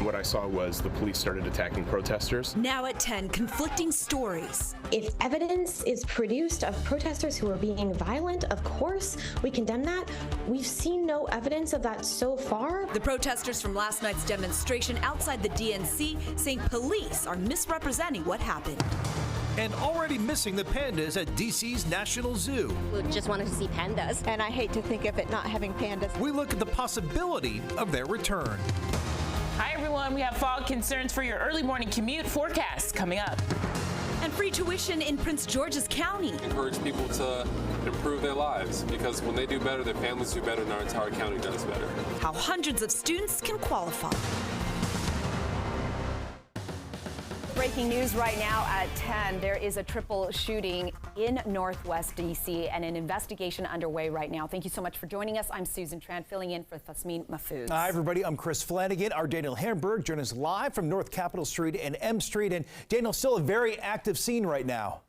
What I saw was the police started attacking protesters. Now at 10, conflicting stories. If evidence is produced of protesters who are being violent, of course, we condemn that. We've seen no evidence of that so far. The protesters from last night's demonstration outside the DNC saying police are misrepresenting what happened. And already missing the pandas at DC's National Zoo. We just wanted to see pandas. And I hate to think of it not having pandas. We look at the possibility of their return. Hi, everyone. We have fog concerns for your early morning commute forecast coming up. And free tuition in Prince George's County. Encourage people to improve their lives, because when they do better, their families do better, and our entire county does better. How hundreds of students can qualify. Breaking news right now at 10. There is a triple shooting in Northwest D.C. and an investigation underway right now. Thank you so much for joining us. I'm Susan Tran, filling in for Thasmin Mahfouz. Hi, everybody. I'm Chris Flanagan. Our Daniel Hamburg joins us live from North Capitol Street and M Street. And Daniel, still a very active scene right now.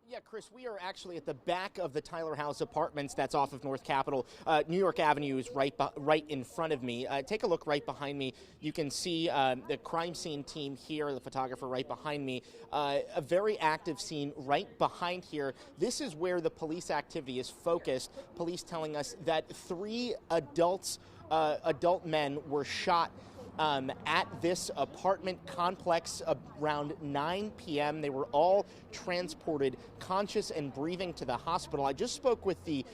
Yeah, Chris, we are actually at the back of the Tyler House Apartments that's off of North Capitol. New York Avenue is right in front of me. Take a look right behind me. You can see the crime scene team here, the photographer right behind me. A very active scene right behind here. This is where the police activity is focused. Police telling us that 3 adult men were shot at this apartment complex around 9 p.m. They were all transported conscious and breathing to the hospital. I just spoke with the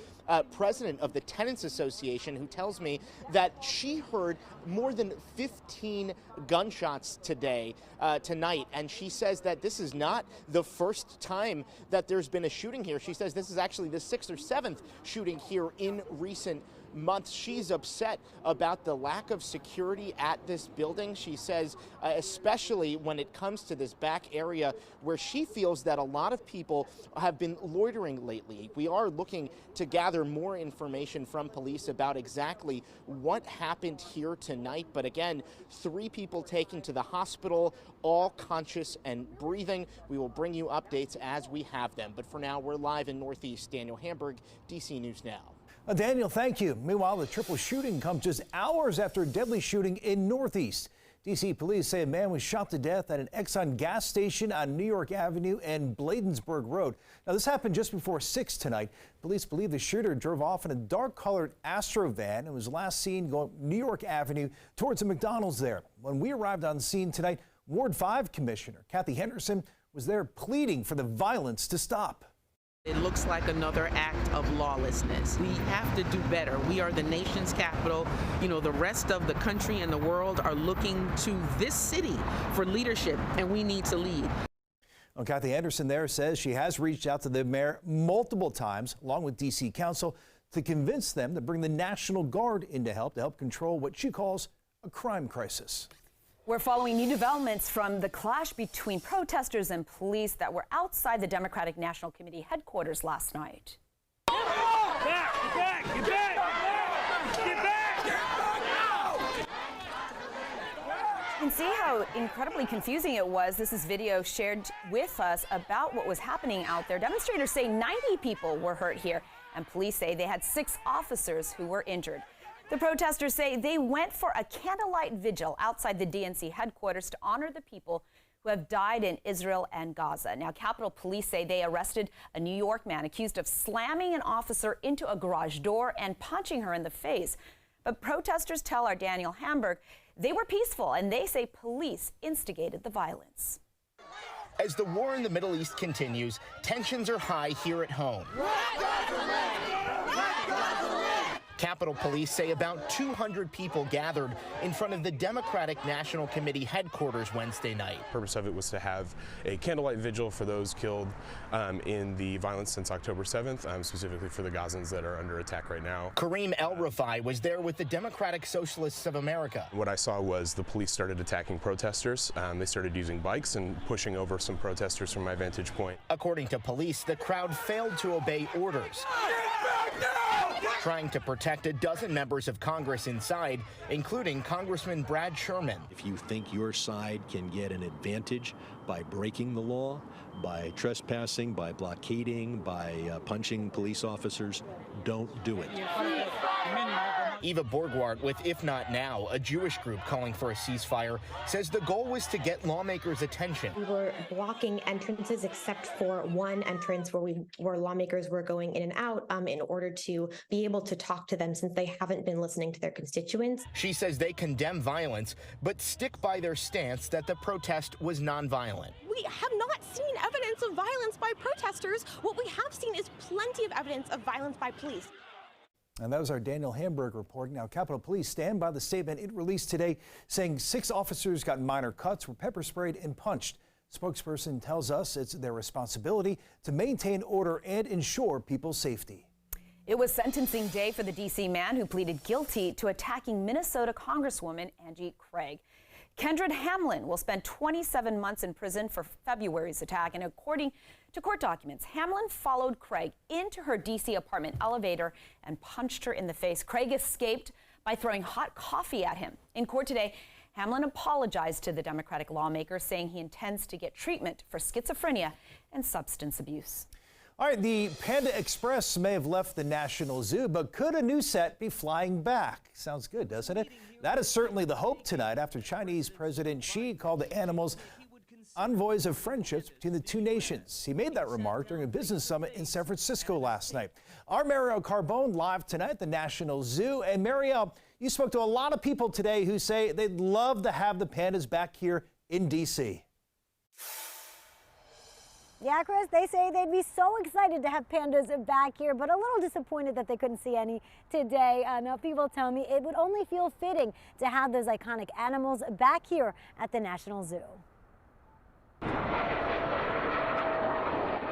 president of the Tenants Association, who tells me that she heard more than 15 gunshots tonight, and she says that this is not the first time that there's been a shooting here. She says this is actually the 6th or 7th shooting here in recent months. She's upset about the lack of security at this building. She says, especially when it comes to this back area where she feels that a lot of people have been loitering lately. We are looking to gather more information from police about exactly what happened here tonight. But again, 3 people taken to the hospital, all conscious and breathing. We will bring you updates as we have them. But for now, we're live in Northeast. Daniel Hamburg, DC News Now. Daniel, thank you. Meanwhile, the triple shooting comes just hours after a deadly shooting in Northeast. D.C. police say a man was shot to death at an Exxon gas station on New York Avenue and Bladensburg Road. Now, this happened just before 6 tonight. Police believe the shooter drove off in a dark-colored Astro van and was last seen going New York Avenue towards a McDonald's there. When we arrived on scene tonight, Ward 5 Commissioner Kathy Henderson was there pleading for the violence to stop. It looks like another act of lawlessness. We have to do better. We are the nation's capital. You know, the rest of the country and the world are looking to this city for leadership, and we need to lead. Well, Kathy Anderson there says she has reached out to the mayor multiple times, along with D.C. Council, to convince them to bring the National Guard in to help control what she calls a crime crisis. We're following new developments from the clash between protesters and police that were outside the Democratic National Committee headquarters last night. Get back! Get back! Get back! Get back! Get back now! You can see how incredibly confusing it was. This is video shared with us about what was happening out there. Demonstrators say 90 people were hurt here, and police say they had 6 officers who were injured. The protesters say they went for a candlelight vigil outside the DNC headquarters to honor the people who have died in Israel and Gaza. Now, Capitol Police say they arrested a New York man accused of slamming an officer into a garage door and punching her in the face. But protesters tell our Daniel Hamburg they were peaceful, and they say police instigated the violence. As the war in the Middle East continues, tensions are high here at home. Capitol Police say about 200 people gathered in front of the Democratic National Committee headquarters Wednesday night. The purpose of it was to have a candlelight vigil for those killed in the violence since October 7th, specifically for the Gazans that are under attack right now. Kareem El-Rafai was there with the Democratic Socialists of America. What I saw was the police started attacking protesters. They started using bikes and pushing over some protesters from my vantage point. According to police, the crowd failed to obey orders, trying to protect a dozen members of Congress inside, including Congressman Brad Sherman. If you think your side can get an advantage by breaking the law, by trespassing, by blockading, by punching police officers, don't do it. Eva Borgward with If Not Now, a Jewish group calling for a ceasefire, says the goal was to get lawmakers' attention. We were blocking entrances except for one entrance where lawmakers were going in and out in order to be able to talk to them, since they haven't been listening to their constituents. She says they condemn violence, but stick by their stance that the protest was nonviolent. We have not seen evidence of violence by protesters. What we have seen is plenty of evidence of violence by police. And that was our Daniel Hamburg reporting. Now, Capitol Police stand by the statement it released today, saying 6 officers got minor cuts, were pepper sprayed and punched. Spokesperson tells us it's their responsibility to maintain order and ensure people's safety. It was sentencing day for the D.C. man who pleaded guilty to attacking Minnesota Congresswoman Angie Craig. Kendra Hamlin will spend 27 months in prison for February's attack, and according to court documents, Hamlin followed Craig into her D.C. apartment elevator and punched her in the face. Craig escaped by throwing hot coffee at him. In court today, Hamlin apologized to the Democratic lawmaker, saying he intends to get treatment for schizophrenia and substance abuse. All right, the Panda Express may have left the National Zoo, but could a new set be flying back? Sounds good, doesn't it? That is certainly the hope tonight after Chinese President Xi called the animals envoys of friendships between the two nations. He made that remark during a business summit in San Francisco last night. Our Marielle Carbone live tonight at the National Zoo. And Marielle, you spoke to a lot of people today who say they'd love to have the pandas back here in D.C. Yeah, Chris, they say they'd be so excited to have pandas back here, but a little disappointed that they couldn't see any today. Now, people tell me it would only feel fitting to have those iconic animals back here at the National Zoo.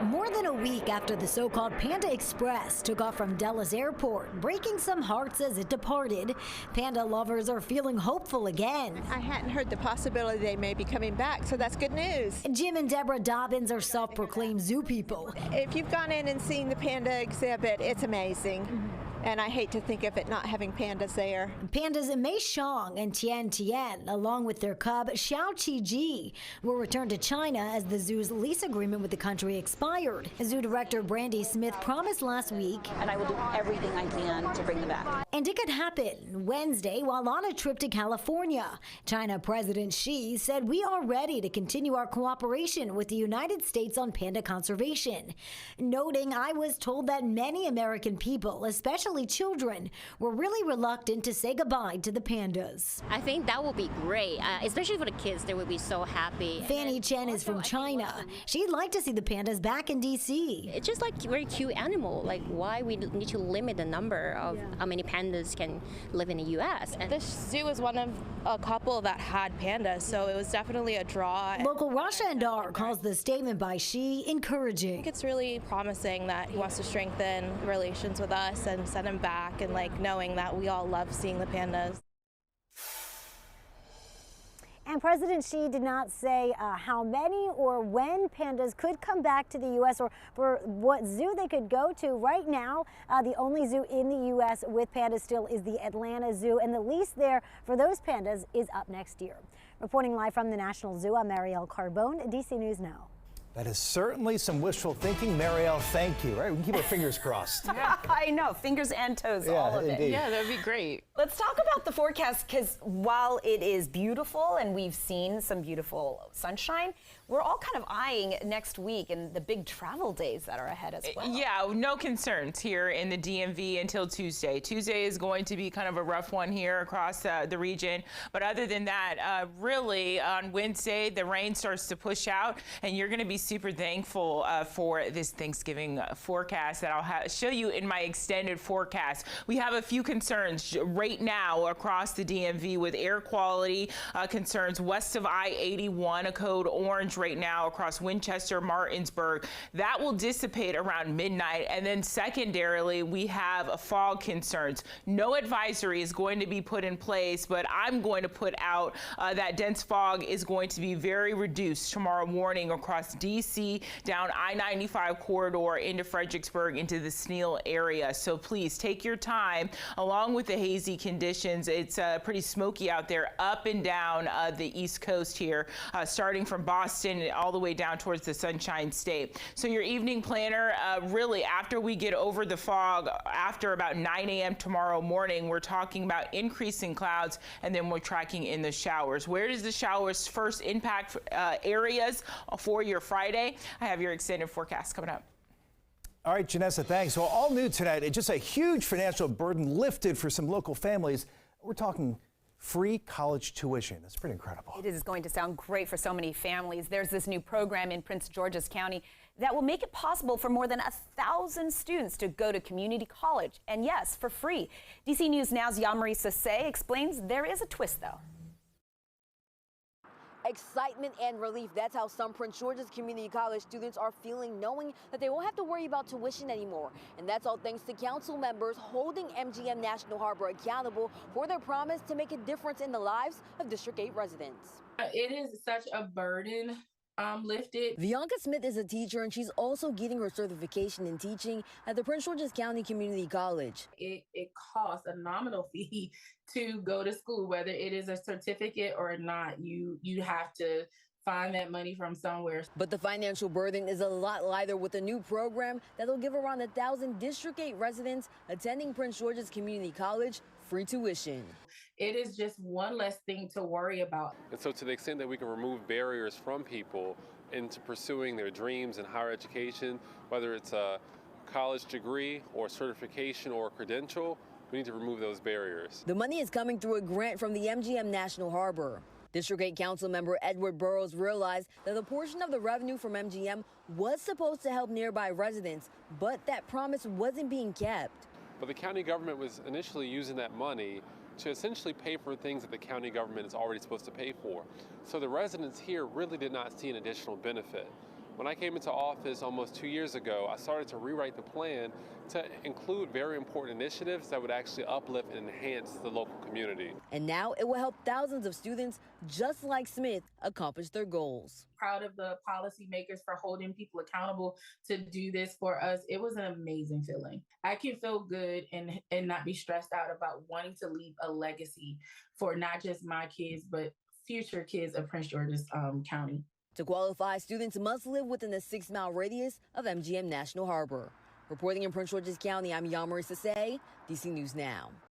More than a week after the so-called Panda Express took off from Dulles Airport, breaking some hearts as it departed, panda lovers are feeling hopeful again. I hadn't heard the possibility they may be coming back, so that's good news. Jim and Deborah Dobbins are self-proclaimed zoo people. If you've gone in and seen the panda exhibit, it's amazing. And I hate to think of it not having pandas there. Pandas Mei Xiang and Tian Tian, along with their cub Xiao Qiji, will return to China as the zoo's lease agreement with the country expired. Zoo director Brandy Smith promised last week, and I will do everything I can to bring them back. And it could happen Wednesday while on a trip to California. China President Xi said we are ready to continue our cooperation with the United States on panda conservation, noting I was told that many American people, especially children, were really reluctant to say goodbye to the pandas. I think that would be great, especially for the kids. They would be so happy. Fanny Chen is from China. She'd like to see the pandas back in D.C. It's just like a very cute animal. Like, why we need to limit the number of how many pandas can live in the U.S. And this zoo was one of a couple that had pandas, so it was definitely a draw. Local Rasha Andar calls the statement by Xi encouraging. I think it's really promising that he wants to strengthen relations with us and send them back, and like knowing that we all love seeing the pandas. And President Xi did not say how many or when pandas could come back to the U.S. or for what zoo they could go to. Right now, the only zoo in the U.S. with pandas still is the Atlanta Zoo, and the lease there for those pandas is up next year. Reporting live from the National Zoo, I'm Marielle Carbone, DC News Now. That is certainly some wishful thinking. Marielle, thank you. Right, we can keep our fingers crossed. Yeah, I know, fingers and toes, Yeah, all of indeed. it. Yeah, that would be great. Let's talk about the forecast, because while it is beautiful and we've seen some beautiful sunshine, we're all kind of eyeing next week and the big travel days that are ahead as well. Yeah, no concerns here in the DMV until Tuesday. Tuesday is going to be kind of a rough one here across the region. But other than that, really on Wednesday, the rain starts to push out, and you're going to be super thankful for this Thanksgiving forecast that I'll show you in my extended forecast. We have a few concerns right now across the DMV with air quality concerns west of I-81, a code orange right now across Winchester, Martinsburg. That will dissipate around midnight. And then secondarily, we have fog concerns. No advisory is going to be put in place, but I'm going to put out that dense fog is going to be very reduced tomorrow morning across DC, down I-95 corridor into Fredericksburg, into the Sneal area. So please take your time along with the hazy conditions. It's pretty smoky out there up and down the East Coast here, starting from Boston extended all the way down towards the Sunshine State. So your evening planner, really after we get over the fog, after about 9 a.m. tomorrow morning, we're talking about increasing clouds, and then we're tracking in the showers. Where does the showers first impact areas for your Friday? I have your extended forecast coming up. All right, Janessa, thanks. Well, all new tonight, it's just a huge financial burden lifted for some local families. We're talking free college tuition. That's pretty incredible. It is going to sound great for so many families. There's this new program in Prince George's County that will make it possible for more than 1,000 students to go to community college. And yes, for free. DC News Now's Yamari Sase explains there is a twist, though. Excitement and relief. That's how some Prince George's Community College students are feeling, knowing that they won't have to worry about tuition anymore. And that's all thanks to council members holding MGM National Harbor accountable for their promise to make a difference in the lives of District 8 residents. It is such a burden lifted. Bianca Smith is a teacher, and she's also getting her certification in teaching at the Prince George's County Community College. It costs a nominal fee to go to school, whether it is a certificate or not. You have to find that money from somewhere. But the financial burden is a lot lighter with a new program that'll give around 1,000 District 8 residents attending Prince George's Community College free tuition. It is just one less thing to worry about. And so to the extent that we can remove barriers from people into pursuing their dreams in higher education, whether it's a college degree or certification or credential, we need to remove those barriers. The money is coming through a grant from the MGM National Harbor. District 8 Council member Edward Burrows realized that a portion of the revenue from MGM was supposed to help nearby residents, but that promise wasn't being kept. But the county government was initially using that money to essentially pay for things that the county government is already supposed to pay for. So the residents here really did not see an additional benefit. When I came into office almost 2 years ago, I started to rewrite the plan to include very important initiatives that would actually uplift and enhance the local community. And now it will help thousands of students just like Smith accomplish their goals. Proud of the policymakers for holding people accountable to do this for us. It was an amazing feeling. I can feel good and not be stressed out about wanting to leave a legacy for not just my kids, but future kids of Prince George's County. To qualify, students must live within a 6-mile radius of MGM National Harbor. Reporting in Prince George's County, I'm Yamari Sase, DC News Now.